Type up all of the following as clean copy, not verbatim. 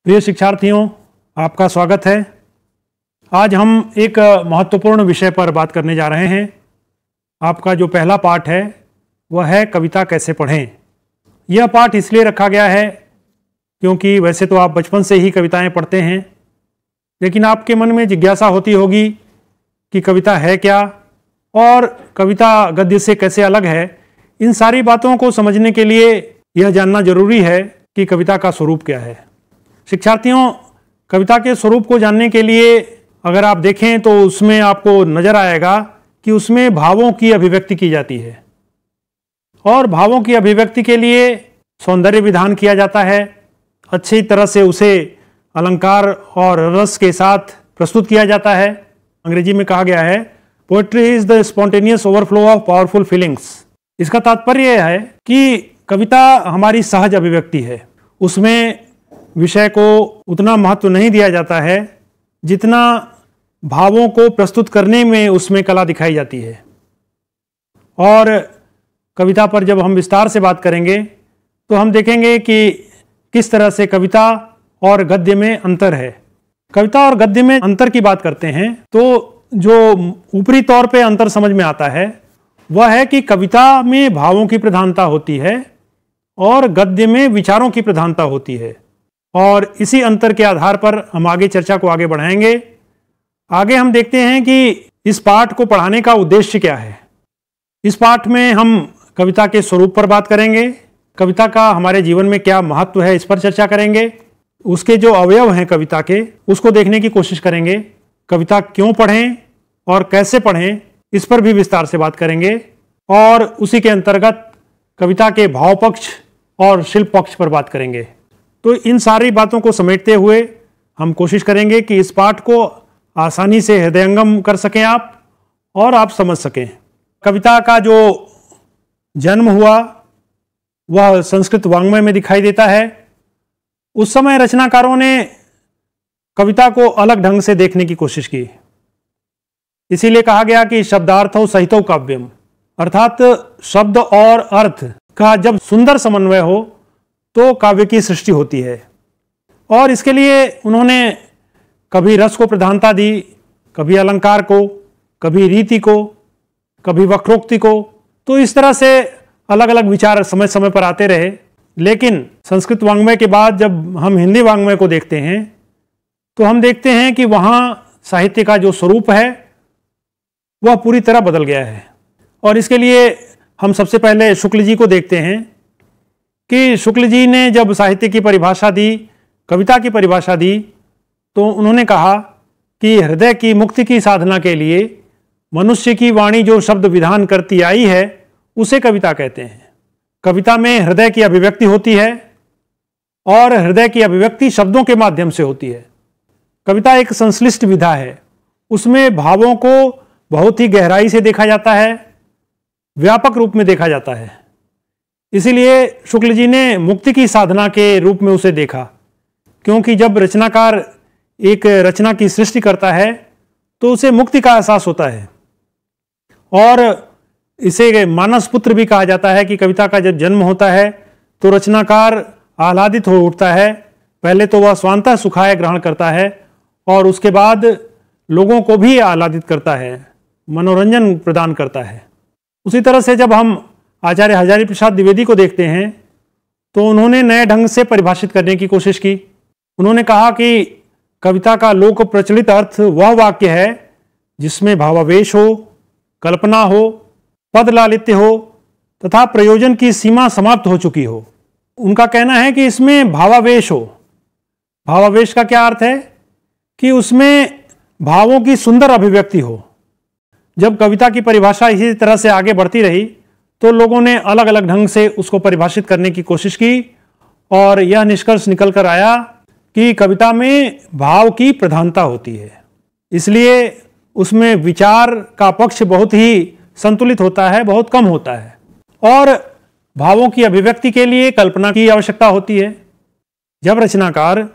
प्रिय शिक्षार्थियों, आपका स्वागत है। आज हम एक महत्वपूर्ण विषय पर बात करने जा रहे हैं। आपका जो पहला पाठ है वह है कविता कैसे पढ़ें। यह पाठ इसलिए रखा गया है क्योंकि वैसे तो आप बचपन से ही कविताएं पढ़ते हैं, लेकिन आपके मन में जिज्ञासा होती होगी कि कविता है क्या और कविता गद्य से कैसे अलग है। इन सारी बातों को समझने के लिए यह जानना जरूरी है कि कविता का स्वरूप क्या है। शिक्षार्थियों, कविता के स्वरूप को जानने के लिए अगर आप देखें तो उसमें आपको नजर आएगा कि उसमें भावों की अभिव्यक्ति की जाती है और भावों की अभिव्यक्ति के लिए सौंदर्य विधान किया जाता है। अच्छी तरह से उसे अलंकार और रस के साथ प्रस्तुत किया जाता है। अंग्रेजी में कहा गया है poetry is the spontaneous overflow of powerful feelings. इसका तात्पर्य यह है कि कविता हमारी सहज अभिव्यक्ति है। उसमें विषय को उतना महत्व नहीं दिया जाता है जितना भावों को प्रस्तुत करने में उसमें कला दिखाई जाती है। और कविता पर जब हम विस्तार से बात करेंगे तो हम देखेंगे कि किस तरह से कविता और गद्य में अंतर है। कविता और गद्य में अंतर की बात करते हैं तो जो ऊपरी तौर पे अंतर समझ में आता है वह है कि कविता में भावों की प्रधानता होती है और गद्य में विचारों की प्रधानता होती है। और इसी अंतर के आधार पर हम आगे चर्चा को आगे बढ़ाएंगे। आगे हम देखते हैं कि इस पाठ को पढ़ाने का उद्देश्य क्या है। इस पाठ में हम कविता के स्वरूप पर बात करेंगे, कविता का हमारे जीवन में क्या महत्व है इस पर चर्चा करेंगे, उसके जो अवयव हैं कविता के उसको देखने की कोशिश करेंगे। कविता क्यों पढ़ें और कैसे पढ़ें इस पर भी विस्तार से बात करेंगे और उसी के अंतर्गत कविता के भाव पक्ष और शिल्प पक्ष पर बात करेंगे। तो इन सारी बातों को समेटते हुए हम कोशिश करेंगे कि इस पाठ को आसानी से हृदयंगम कर सकें आप और आप समझ सकें। कविता का जो जन्म हुआ वह संस्कृत वाङ्मय में दिखाई देता है। उस समय रचनाकारों ने कविता को अलग ढंग से देखने की कोशिश की। इसीलिए कहा गया कि शब्दार्थो सहितो काव्यम, अर्थात शब्द और अर्थ का जब सुंदर समन्वय हो तो काव्य की सृष्टि होती है। और इसके लिए उन्होंने कभी रस को प्रधानता दी, कभी अलंकार को, कभी रीति को, कभी वक्रोक्ति को। तो इस तरह से अलग अलग विचार समय समय पर आते रहे। लेकिन संस्कृत वाङ्मय के बाद जब हम हिंदी वाङ्मय को देखते हैं तो हम देखते हैं कि वहाँ साहित्य का जो स्वरूप है वह पूरी तरह बदल गया है। और इसके लिए हम सबसे पहले शुक्ल जी को देखते हैं कि शुक्ल जी ने जब साहित्य की परिभाषा दी, कविता की परिभाषा दी, तो उन्होंने कहा कि हृदय की मुक्ति की साधना के लिए मनुष्य की वाणी जो शब्द विधान करती आई है उसे कविता कहते हैं। कविता में हृदय की अभिव्यक्ति होती है और हृदय की अभिव्यक्ति शब्दों के माध्यम से होती है। कविता एक संश्लिष्ट विधा है। उसमें भावों को बहुत ही गहराई से देखा जाता है, व्यापक रूप में देखा जाता है। इसीलिए शुक्ल जी ने मुक्ति की साधना के रूप में उसे देखा, क्योंकि जब रचनाकार एक रचना की सृष्टि करता है तो उसे मुक्ति का एहसास होता है। और इसे मानस पुत्र भी कहा जाता है कि कविता का जब जन्म होता है तो रचनाकार आह्लादित हो उठता है। पहले तो वह स्वांतः सुखाय ग्रहण करता है और उसके बाद लोगों को भी आह्लादित करता है, मनोरंजन प्रदान करता है। उसी तरह से जब हम आचार्य हजारी प्रसाद द्विवेदी को देखते हैं तो उन्होंने नए ढंग से परिभाषित करने की कोशिश की। उन्होंने कहा कि कविता का लोक प्रचलित अर्थ वह वाक्य है जिसमें भावावेश हो, कल्पना हो, पद लालित्य हो तथा प्रयोजन की सीमा समाप्त हो चुकी हो। उनका कहना है कि इसमें भावावेश हो। भावावेश का क्या अर्थ है कि उसमें भावों की सुंदर अभिव्यक्ति हो। जब कविता की परिभाषा इसी तरह से आगे बढ़ती रही तो लोगों ने अलग अलग ढंग से उसको परिभाषित करने की कोशिश की और यह निष्कर्ष निकल कर आया कि कविता में भाव की प्रधानता होती है। इसलिए उसमें विचार का पक्ष बहुत ही संतुलित होता है, बहुत कम होता है। और भावों की अभिव्यक्ति के लिए कल्पना की आवश्यकता होती है। जब रचनाकार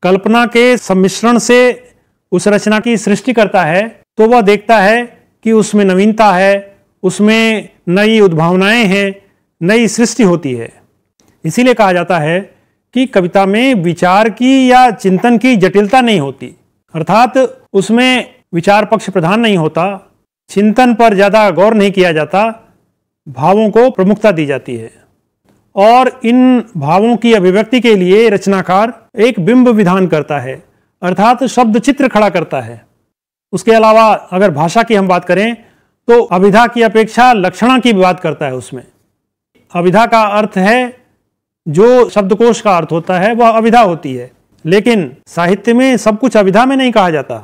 कल्पना के सम्मिश्रण से उस रचना की सृष्टि करता है तो वह देखता है कि उसमें नवीनता है, उसमें नई उद्भावनाएं हैं, नई सृष्टि होती है। इसीलिए कहा जाता है कि कविता में विचार की या चिंतन की जटिलता नहीं होती, अर्थात उसमें विचार पक्ष प्रधान नहीं होता, चिंतन पर ज़्यादा गौर नहीं किया जाता, भावों को प्रमुखता दी जाती है और इन भावों की अभिव्यक्ति के लिए रचनाकार एक बिंब विधान करता है, अर्थात शब्द चित्र खड़ा करता है। उसके अलावा अगर भाषा की हम बात करें तो अभिधा की अपेक्षा लक्षणा की बात करता है। उसमें अभिधा का अर्थ है, जो शब्दकोश का अर्थ होता है वह अभिधा होती है, लेकिन साहित्य में सब कुछ अभिधा में नहीं कहा जाता।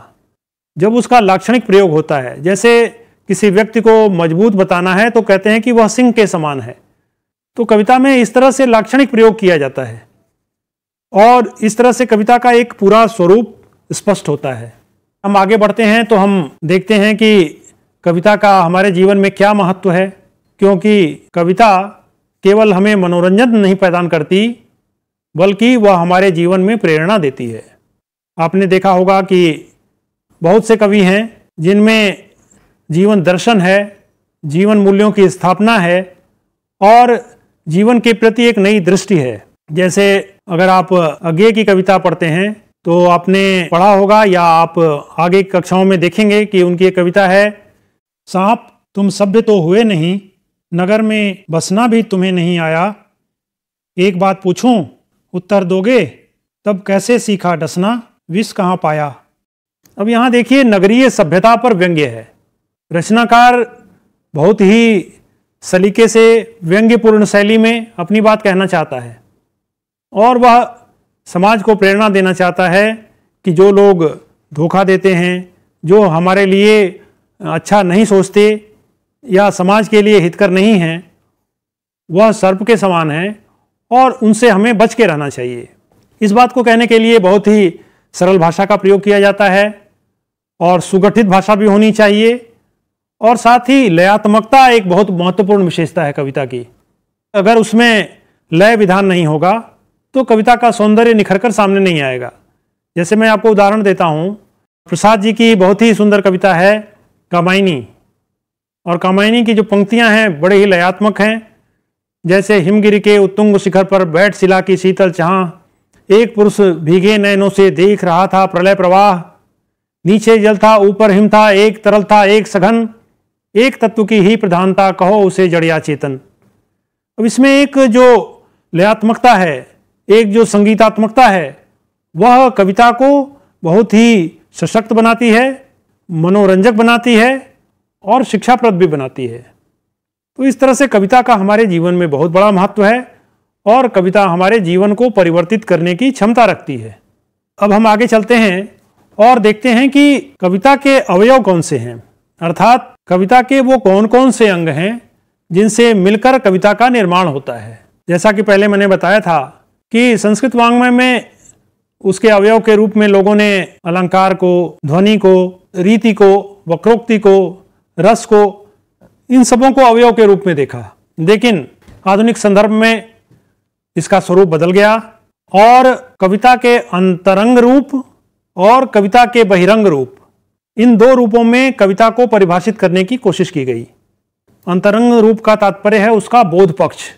जब उसका लाक्षणिक प्रयोग होता है, जैसे किसी व्यक्ति को मजबूत बताना है तो कहते हैं कि वह सिंह के समान है, तो कविता में इस तरह से लाक्षणिक प्रयोग किया जाता है और इस तरह से कविता का एक पूरा स्वरूप स्पष्ट होता है। हम आगे बढ़ते हैं तो हम देखते हैं कि कविता का हमारे जीवन में क्या महत्व है, क्योंकि कविता केवल हमें मनोरंजन नहीं प्रदान करती बल्कि वह हमारे जीवन में प्रेरणा देती है। आपने देखा होगा कि बहुत से कवि हैं जिनमें जीवन दर्शन है, जीवन मूल्यों की स्थापना है और जीवन के प्रति एक नई दृष्टि है। जैसे अगर आप अज्ञेय की कविता पढ़ते हैं तो आपने पढ़ा होगा या आप आगे कक्षाओं में देखेंगे कि उनकी एक कविता है, सांप तुम सभ्य तो हुए नहीं, नगर में बसना भी तुम्हें नहीं आया, एक बात पूछूं उत्तर दोगे, तब कैसे सीखा डसना, विष कहाँ पाया। अब यहाँ देखिए, नगरीय सभ्यता पर व्यंग्य है। रचनाकार बहुत ही सलीके से व्यंग्यपूर्ण शैली में अपनी बात कहना चाहता है और वह समाज को प्रेरणा देना चाहता है कि जो लोग धोखा देते हैं, जो हमारे लिए अच्छा नहीं सोचते या समाज के लिए हितकर नहीं हैं, वह सर्प के समान हैं और उनसे हमें बच के रहना चाहिए। इस बात को कहने के लिए बहुत ही सरल भाषा का प्रयोग किया जाता है और सुगठित भाषा भी होनी चाहिए और साथ ही लयात्मकता एक बहुत महत्वपूर्ण विशेषता है कविता की। अगर उसमें लय विधान नहीं होगा तो कविता का सौंदर्य निखरकर सामने नहीं आएगा। जैसे मैं आपको उदाहरण देता हूँ, प्रसाद जी की बहुत ही सुंदर कविता है कामायनी, और कामायनी की जो पंक्तियाँ हैं बड़े ही लयात्मक हैं। जैसे हिमगिरी के उत्तुंग शिखर पर बैठ शिला की शीतल चाह, एक पुरुष भीगे नयनों से देख रहा था प्रलय प्रवाह, नीचे जल था ऊपर हिम था, एक तरल था एक सघन, एक तत्व की ही प्रधानता कहो उसे जड़ या चेतन। अब इसमें एक जो लयात्मकता है, एक जो संगीतात्मकता है, वह कविता को बहुत ही सशक्त बनाती है, मनोरंजक बनाती है और शिक्षाप्रद भी बनाती है। तो इस तरह से कविता का हमारे जीवन में बहुत बड़ा महत्व है और कविता हमारे जीवन को परिवर्तित करने की क्षमता रखती है। अब हम आगे चलते हैं और देखते हैं कि कविता के अवयव कौन से हैं, अर्थात कविता के वो कौन कौन से अंग हैं जिनसे मिलकर कविता का निर्माण होता है। जैसा कि पहले मैंने बताया था कि संस्कृत वाङ्मय में उसके अवयव के रूप में लोगों ने अलंकार को, ध्वनि को, रीति को, वक्रोक्ति को, रस को, इन सबों को अवयव के रूप में देखा। लेकिन आधुनिक संदर्भ में इसका स्वरूप बदल गया और कविता के अंतरंग रूप और कविता के बहिरंग रूप, इन दो रूपों में कविता को परिभाषित करने की कोशिश की गई। अंतरंग रूप का तात्पर्य है उसका बोध पक्ष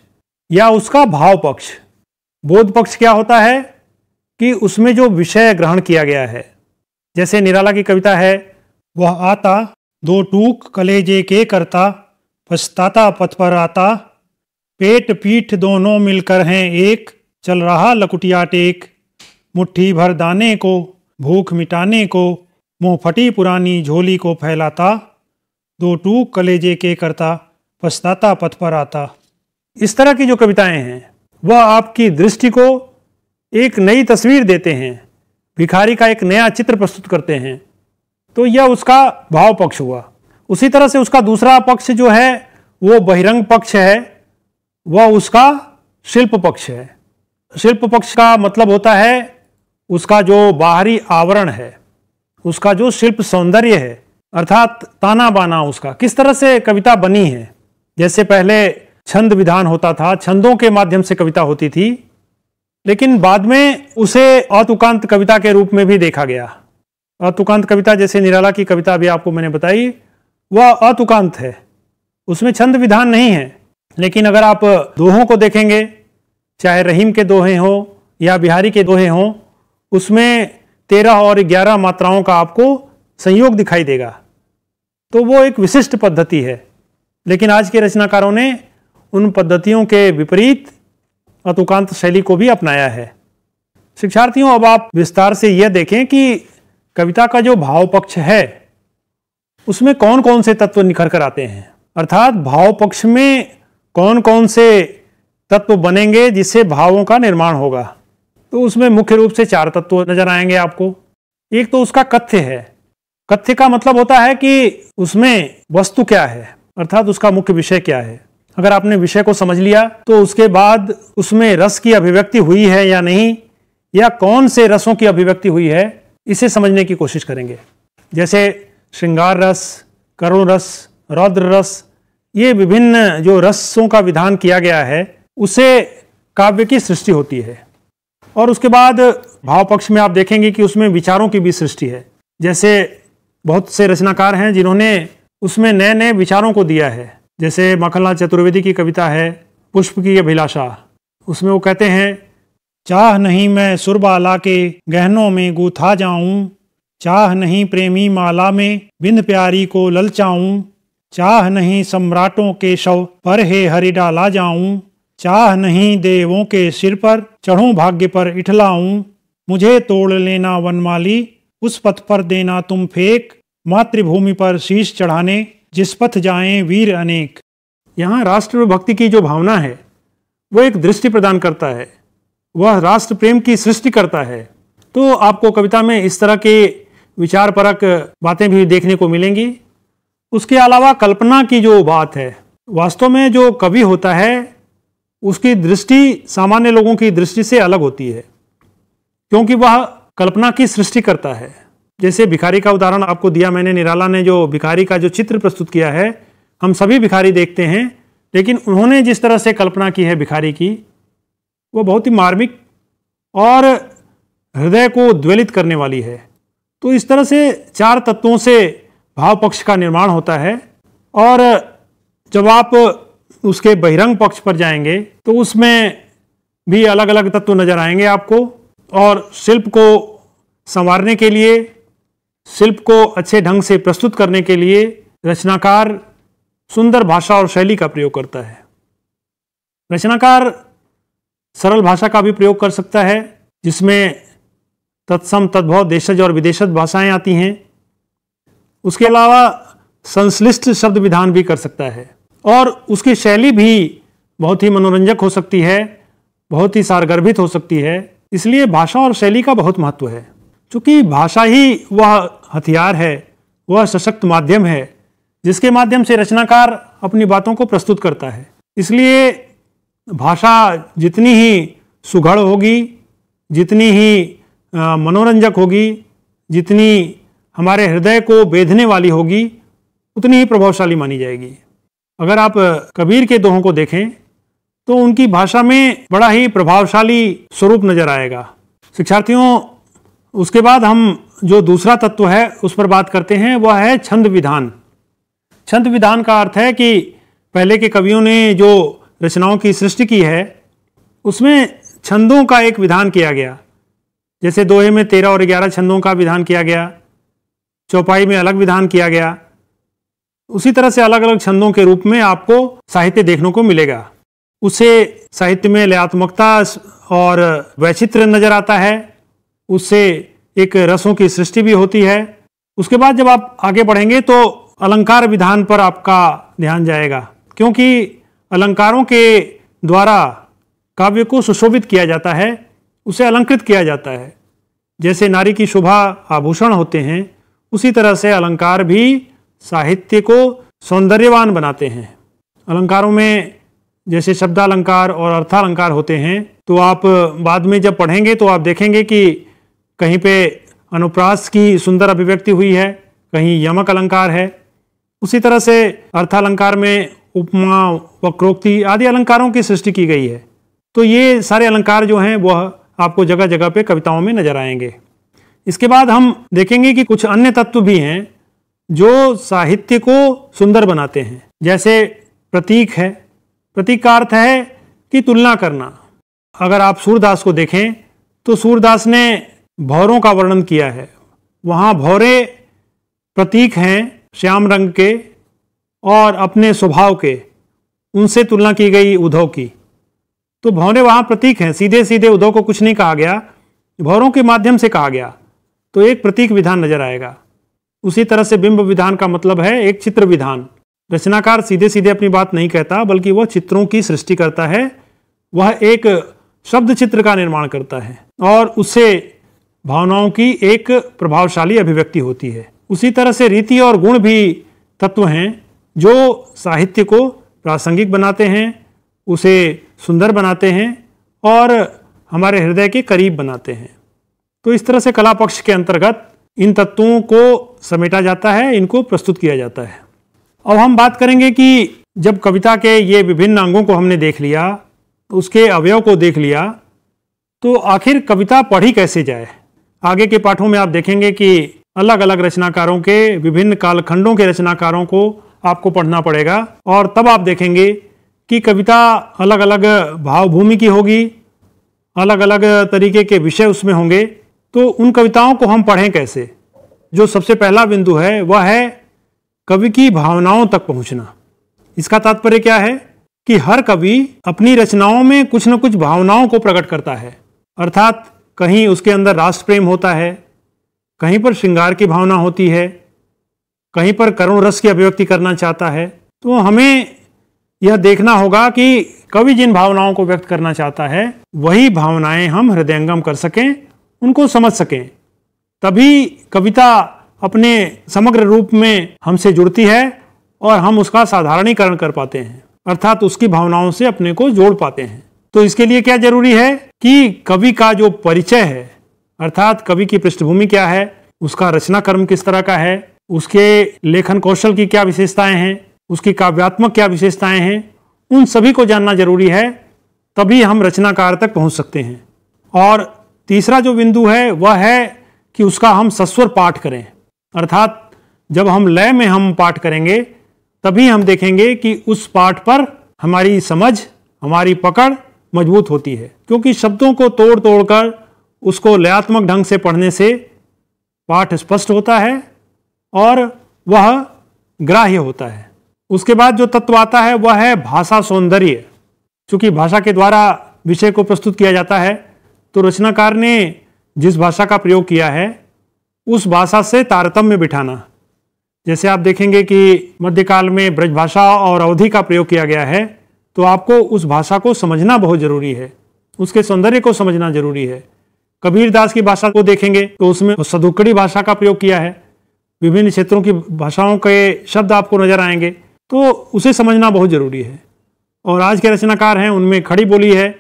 या उसका भाव पक्ष। बोध पक्ष क्या होता है कि उसमें जो विषय ग्रहण किया गया है। जैसे निराला की कविता है, वह आता दो टूक कलेजे के करता, पछताता पथ पर आता, पेट पीठ दोनों मिलकर हैं एक, चल रहा लकुटिया टेक, मुट्ठी भर दाने को भूख मिटाने को, मुँह फटी पुरानी झोली को फैलाता, दो टूक कलेजे के करता, पछताता पथ पर आता। इस तरह की जो कविताएं हैं वह आपकी दृष्टि को एक नई तस्वीर देते हैं, भिखारी का एक नया चित्र प्रस्तुत करते हैं। तो यह उसका भाव पक्ष हुआ। उसी तरह से उसका दूसरा पक्ष जो है वो बहिरंग पक्ष है, वह उसका शिल्प पक्ष है। शिल्प पक्ष का मतलब होता है उसका जो बाहरी आवरण है, उसका जो शिल्प सौंदर्य है, अर्थात ताना बाना उसका किस तरह से कविता बनी है। जैसे पहले छंद विधान होता था, छंदों के माध्यम से कविता होती थी, लेकिन बाद में उसे अतुकांत कविता के रूप में भी देखा गया। अतुकांत कविता जैसे निराला की कविता भी आपको मैंने बताई, वह अतुकांत है, उसमें छंद विधान नहीं है। लेकिन अगर आप दोहों को देखेंगे, चाहे रहीम के दोहे हो या बिहारी के दोहे हों, उसमें 13 और 11 मात्राओं का आपको संयोग दिखाई देगा। तो वो एक विशिष्ट पद्धति है, लेकिन आज के रचनाकारों ने उन पद्धतियों के विपरीत अतुकांत शैली को भी अपनाया है। शिक्षार्थियों, अब आप विस्तार से यह देखें कि कविता का जो भाव पक्ष है उसमें कौन कौन से तत्व निखर कर आते हैं, अर्थात भाव पक्ष में कौन कौन से तत्व बनेंगे जिससे भावों का निर्माण होगा। तो उसमें मुख्य रूप से 4 तत्व नजर आएंगे आपको। एक तो उसका कथ्य है। कथ्य का मतलब होता है कि उसमें वस्तु क्या है, अर्थात उसका मुख्य विषय क्या है। अगर आपने विषय को समझ लिया तो उसके बाद उसमें रस की अभिव्यक्ति हुई है या नहीं, या कौन से रसों की अभिव्यक्ति हुई है, इसे समझने की कोशिश करेंगे। जैसे श्रृंगार रस, करुण रस, रौद्र रस, ये विभिन्न जो रसों का विधान किया गया है उसे काव्य की सृष्टि होती है। और उसके बाद भाव पक्ष में आप देखेंगे कि उसमें विचारों की भी सृष्टि है। जैसे बहुत से रचनाकार हैं जिन्होंने उसमें नए नए विचारों को दिया है। जैसे माखनलाल चतुर्वेदी की कविता है पुष्प की अभिलाषा, उसमें वो कहते हैं, चाह नहीं मैं सुरबाला के गहनों में गूथा जाऊं, चाह नहीं प्रेमी माला में बिंद प्यारी को ललचाऊं, चाह नहीं सम्राटों के शव पर हे हरि डाला जाऊं, चाह नहीं देवों के सिर पर चढ़ूं भाग्य पर इठलाऊं, मुझे तोड़ लेना वनमाली उस पथ पर देना तुम फेंक, मातृभूमि पर शीश चढ़ाने जिस पथ जाएं वीर अनेक। यहाँ राष्ट्र भक्ति की जो भावना है वो एक दृष्टि प्रदान करता है, वह राष्ट्र प्रेम की सृष्टि करता है। तो आपको कविता में इस तरह के विचार परक बातें भी देखने को मिलेंगी। उसके अलावा कल्पना की जो बात है, वास्तव में जो कवि होता है उसकी दृष्टि सामान्य लोगों की दृष्टि से अलग होती है, क्योंकि वह कल्पना की सृष्टि करता है। जैसे भिखारी का उदाहरण आपको दिया मैंने, निराला ने जो भिखारी का जो चित्र प्रस्तुत किया है, हम सभी भिखारी देखते हैं, लेकिन उन्होंने जिस तरह से कल्पना की है भिखारी की, वो बहुत ही मार्मिक और हृदय को उद्वेलित करने वाली है। तो इस तरह से 4 तत्वों से भाव पक्ष का निर्माण होता है। और जब आप उसके बहिरंग पक्ष पर जाएंगे तो उसमें भी अलग अलग तत्व नजर आएंगे आपको। और शिल्प को संवारने के लिए, शिल्प को अच्छे ढंग से प्रस्तुत करने के लिए रचनाकार सुंदर भाषा और शैली का प्रयोग करता है। रचनाकार सरल भाषा का भी प्रयोग कर सकता है, जिसमें तत्सम, तद्भव, देशज और विदेशज भाषाएं आती हैं। उसके अलावा संश्लिष्ट शब्द विधान भी कर सकता है, और उसकी शैली भी बहुत ही मनोरंजक हो सकती है, बहुत ही सारगर्भित हो सकती है। इसलिए भाषा और शैली का बहुत महत्व है, क्योंकि भाषा ही वह हथियार है, वह सशक्त माध्यम है जिसके माध्यम से रचनाकार अपनी बातों को प्रस्तुत करता है। इसलिए भाषा जितनी ही सुघड़ होगी, जितनी ही मनोरंजक होगी, जितनी हमारे हृदय को बेधने वाली होगी, उतनी ही प्रभावशाली मानी जाएगी। अगर आप कबीर के दोहों को देखें तो उनकी भाषा में बड़ा ही प्रभावशाली स्वरूप नजर आएगा। शिक्षार्थियों, उसके बाद हम जो दूसरा तत्व है उस पर बात करते हैं, वह है छंद विधान। छंद विधान का अर्थ है कि पहले के कवियों ने जो रचनाओं की सृष्टि की है उसमें छंदों का एक विधान किया गया। जैसे दोहे में 13 और 11 छंदों का विधान किया गया, चौपाई में अलग विधान किया गया। उसी तरह से अलग अलग छंदों के रूप में आपको साहित्य देखने को मिलेगा। उससे साहित्य में लयात्मकता और वैचित्र्य नजर आता है, उससे एक रसों की सृष्टि भी होती है। उसके बाद जब आप आगे बढ़ेंगे तो अलंकार विधान पर आपका ध्यान जाएगा, क्योंकि अलंकारों के द्वारा काव्य को सुशोभित किया जाता है, उसे अलंकृत किया जाता है। जैसे नारी की शोभा आभूषण होते हैं, उसी तरह से अलंकार भी साहित्य को सौंदर्यवान बनाते हैं। अलंकारों में जैसे शब्दालंकार और अर्थालंकार होते हैं, तो आप बाद में जब पढ़ेंगे तो आप देखेंगे कि कहीं पे अनुप्रास की सुंदर अभिव्यक्ति हुई है, कहीं यमक अलंकार है। उसी तरह से अर्थालंकार में उपमा, वक्रोक्ति आदि अलंकारों की सृष्टि की गई है। तो ये सारे अलंकार जो हैं वह आपको जगह जगह पे कविताओं में नजर आएंगे। इसके बाद हम देखेंगे कि कुछ अन्य तत्व भी हैं जो साहित्य को सुंदर बनाते हैं। जैसे प्रतीक है। प्रतीक का अर्थ है कि तुलना करना। अगर आप सूरदास को देखें तो सूरदास ने भौरों का वर्णन किया है। वहाँ भौरे प्रतीक हैं श्याम रंग के और अपने स्वभाव के, उनसे तुलना की गई उद्धव की। तो भौरे वहाँ प्रतीक हैं, सीधे सीधे उद्धव को कुछ नहीं कहा गया, भौरों के माध्यम से कहा गया, तो एक प्रतीक विधान नजर आएगा। उसी तरह से बिंब विधान का मतलब है एक चित्र विधान। रचनाकार सीधे सीधे अपनी बात नहीं कहता, बल्कि वह चित्रों की सृष्टि करता है, वह एक शब्द चित्र का निर्माण करता है और उससे भावनाओं की एक प्रभावशाली अभिव्यक्ति होती है। उसी तरह से रीति और गुण भी तत्व हैं जो साहित्य को प्रासंगिक बनाते हैं, उसे सुंदर बनाते हैं और हमारे हृदय के करीब बनाते हैं। तो इस तरह से कला पक्ष के अंतर्गत इन तत्वों को समेटा जाता है, इनको प्रस्तुत किया जाता है। अब हम बात करेंगे कि जब कविता के ये विभिन्न अंगों को हमने देख लिया, उसके अवयव को देख लिया, तो आखिर कविता पढ़ी कैसे जाए। आगे के पाठों में आप देखेंगे कि अलग अलग रचनाकारों के, विभिन्न कालखंडों के रचनाकारों को आपको पढ़ना पड़ेगा और तब आप देखेंगे कि कविता अलग अलग भावभूमि की होगी, अलग अलग तरीके के विषय उसमें होंगे। तो उन कविताओं को हम पढ़ें कैसे। जो सबसे पहला बिंदु है वह है कवि की भावनाओं तक पहुंचना। इसका तात्पर्य क्या है कि हर कवि अपनी रचनाओं में कुछ न कुछ भावनाओं को प्रकट करता है, अर्थात कहीं उसके अंदर राष्ट्र प्रेम होता है, कहीं पर श्रृंगार की भावना होती है, कहीं पर करुण रस की अभिव्यक्ति करना चाहता है। तो हमें यह देखना होगा कि कवि जिन भावनाओं को व्यक्त करना चाहता है वही भावनाएं हम हृदयंगम कर सकें, उनको समझ सकें, तभी कविता अपने समग्र रूप में हमसे जुड़ती है और हम उसका साधारणीकरण कर पाते हैं, अर्थात उसकी भावनाओं से अपने को जोड़ पाते हैं। तो इसके लिए क्या जरूरी है कि कवि का जो परिचय है, अर्थात कवि की पृष्ठभूमि क्या है, उसका रचना कर्म किस तरह का है, उसके लेखन कौशल की क्या विशेषताएं हैं, उसकी काव्यात्मक क्या विशेषताएं हैं, उन सभी को जानना जरूरी है, तभी हम रचनाकार तक पहुंच सकते हैं। और तीसरा जो बिंदु है वह है कि उसका हम सस्वर पाठ करें, अर्थात जब हम लय में हम पाठ करेंगे तभी हम देखेंगे कि उस पाठ पर हमारी समझ, हमारी पकड़ मजबूत होती है। क्योंकि शब्दों को तोड़ तोड़ कर उसको लयात्मक ढंग से पढ़ने से पाठ स्पष्ट होता है और वह ग्राह्य होता है। उसके बाद जो तत्व आता है वह है भाषा सौंदर्य। चूंकि भाषा के द्वारा विषय को प्रस्तुत किया जाता है, तो रचनाकार ने जिस भाषा का प्रयोग किया है उस भाषा से तारतम्य बिठाना। जैसे आप देखेंगे कि मध्यकाल में ब्रज भाषा और अवधी का प्रयोग किया गया है, तो आपको उस भाषा को समझना बहुत जरूरी है, उसके सौंदर्य को समझना जरूरी है। कबीर दास की भाषा को देखेंगे तो उसमें सदुक्कड़ी भाषा का प्रयोग किया है, विभिन्न क्षेत्रों की भाषाओं के शब्द आपको नजर आएंगे, तो उसे समझना बहुत जरूरी है। और आज के रचनाकार हैं उनमें खड़ी बोली है,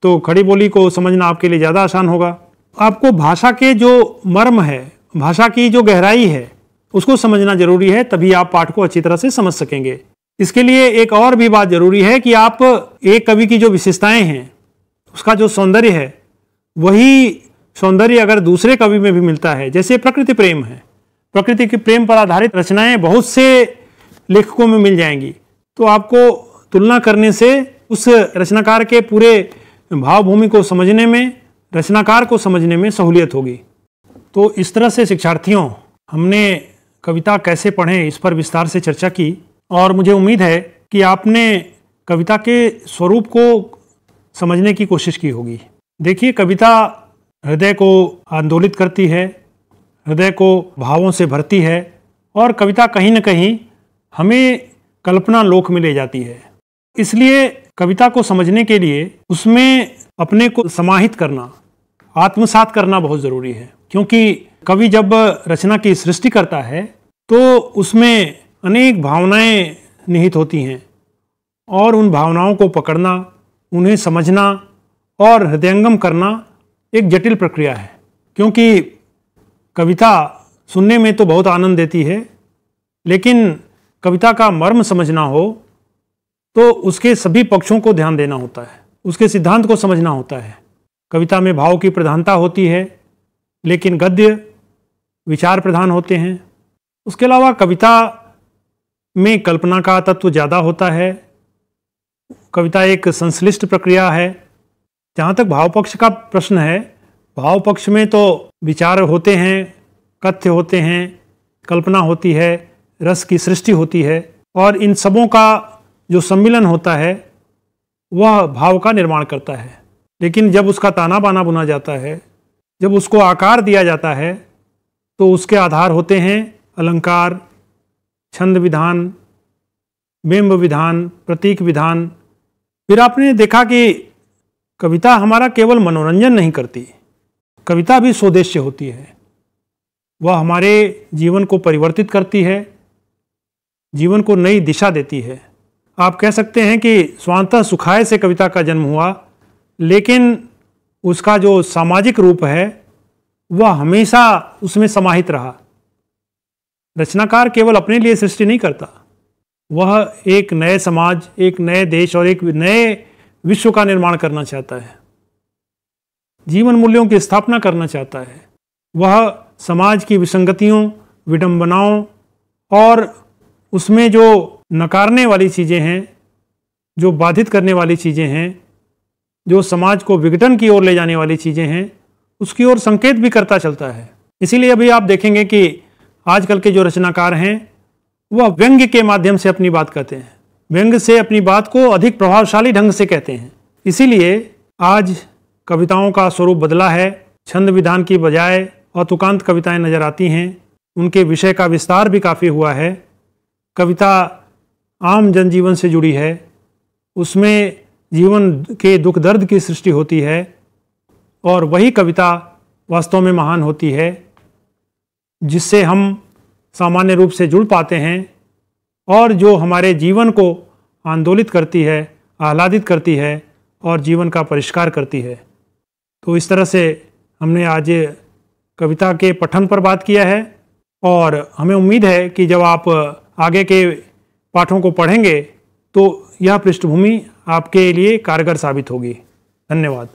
तो खड़ी बोली को समझना आपके लिए ज़्यादा आसान होगा। आपको भाषा के जो मर्म है, भाषा की जो गहराई है, उसको समझना जरूरी है, तभी आप पाठ को अच्छी तरह से समझ सकेंगे। इसके लिए एक और भी बात जरूरी है कि आप एक कवि की जो विशेषताएं हैं, उसका जो सौंदर्य है, वही सौंदर्य अगर दूसरे कवि में भी मिलता है, जैसे प्रकृति प्रेम है, प्रकृति के प्रेम पर आधारित रचनाएं बहुत से लेखकों में मिल जाएंगी, तो आपको तुलना करने से उस रचनाकार के पूरे भावभूमि को समझने में, रचनाकार को समझने में सहूलियत होगी। तो इस तरह से शिक्षार्थियों, हमने कविता कैसे पढ़ें इस पर विस्तार से चर्चा की और मुझे उम्मीद है कि आपने कविता के स्वरूप को समझने की कोशिश की होगी। देखिए, कविता हृदय को आंदोलित करती है, हृदय को भावों से भरती है और कविता कहीं न कहीं हमें कल्पना लोक में ले जाती है। इसलिए कविता को समझने के लिए उसमें अपने को समाहित करना, आत्मसात करना बहुत ज़रूरी है। क्योंकि कवि जब रचना की सृष्टि करता है तो उसमें अनेक भावनाएं निहित होती हैं और उन भावनाओं को पकड़ना, उन्हें समझना और हृदयंगम करना एक जटिल प्रक्रिया है। क्योंकि कविता सुनने में तो बहुत आनंद देती है, लेकिन कविता का मर्म समझना हो तो उसके सभी पक्षों को ध्यान देना होता है, उसके सिद्धांत को समझना होता है। कविता में भाव की प्रधानता होती है, लेकिन गद्य विचार प्रधान होते हैं। उसके अलावा कविता में कल्पना का तत्व ज़्यादा होता है। कविता एक संश्लिष्ट प्रक्रिया है। जहाँ तक भाव पक्ष का प्रश्न है, भाव पक्ष में तो विचार होते हैं, कथ्य होते हैं, कल्पना होती है, रस की सृष्टि होती है, और इन सबों का जो सम्मिलन होता है वह भाव का निर्माण करता है। लेकिन जब उसका ताना बाना बुना जाता है, जब उसको आकार दिया जाता है, तो उसके आधार होते हैं अलंकार, छंद विधान, बिंब विधान, प्रतीक विधान। फिर आपने देखा कि कविता हमारा केवल मनोरंजन नहीं करती, कविता भी स्वदेश्य होती है। वह हमारे जीवन को परिवर्तित करती है, जीवन को नई दिशा देती है। आप कह सकते हैं कि स्वांतः सुखाय से कविता का जन्म हुआ, लेकिन उसका जो सामाजिक रूप है वह हमेशा उसमें समाहित रहा। रचनाकार केवल अपने लिए सृष्टि नहीं करता, वह एक नए समाज, एक नए देश और एक नए विश्व का निर्माण करना चाहता है, जीवन मूल्यों की स्थापना करना चाहता है। वह समाज की विसंगतियों, विडंबनाओं और उसमें जो नकारने वाली चीज़ें हैं, जो बाधित करने वाली चीज़ें हैं, जो समाज को विघटन की ओर ले जाने वाली चीज़ें हैं, उसकी ओर संकेत भी करता चलता है। इसीलिए अभी आप देखेंगे कि आजकल के जो रचनाकार हैं वह व्यंग्य के माध्यम से अपनी बात कहते हैं, व्यंग्य से अपनी बात को अधिक प्रभावशाली ढंग से कहते हैं। इसीलिए आज कविताओं का स्वरूप बदला है, छंद विधान की बजाय अतुकांत कविताएं नजर आती हैं, उनके विषय का विस्तार भी काफ़ी हुआ है। कविता आम जनजीवन से जुड़ी है, उसमें जीवन के दुख दर्द की सृष्टि होती है, और वही कविता वास्तव में महान होती है, जिससे हम सामान्य रूप से जुड़ पाते हैं और जो हमारे जीवन को आंदोलित करती है, आह्लादित करती है और जीवन का परिष्कार करती है। तो इस तरह से हमने आज कविता के पठन पर बात किया है, और हमें उम्मीद है कि जब आप आगे के पाठों को पढ़ेंगे तो यह पृष्ठभूमि आपके लिए कारगर साबित होगी। धन्यवाद।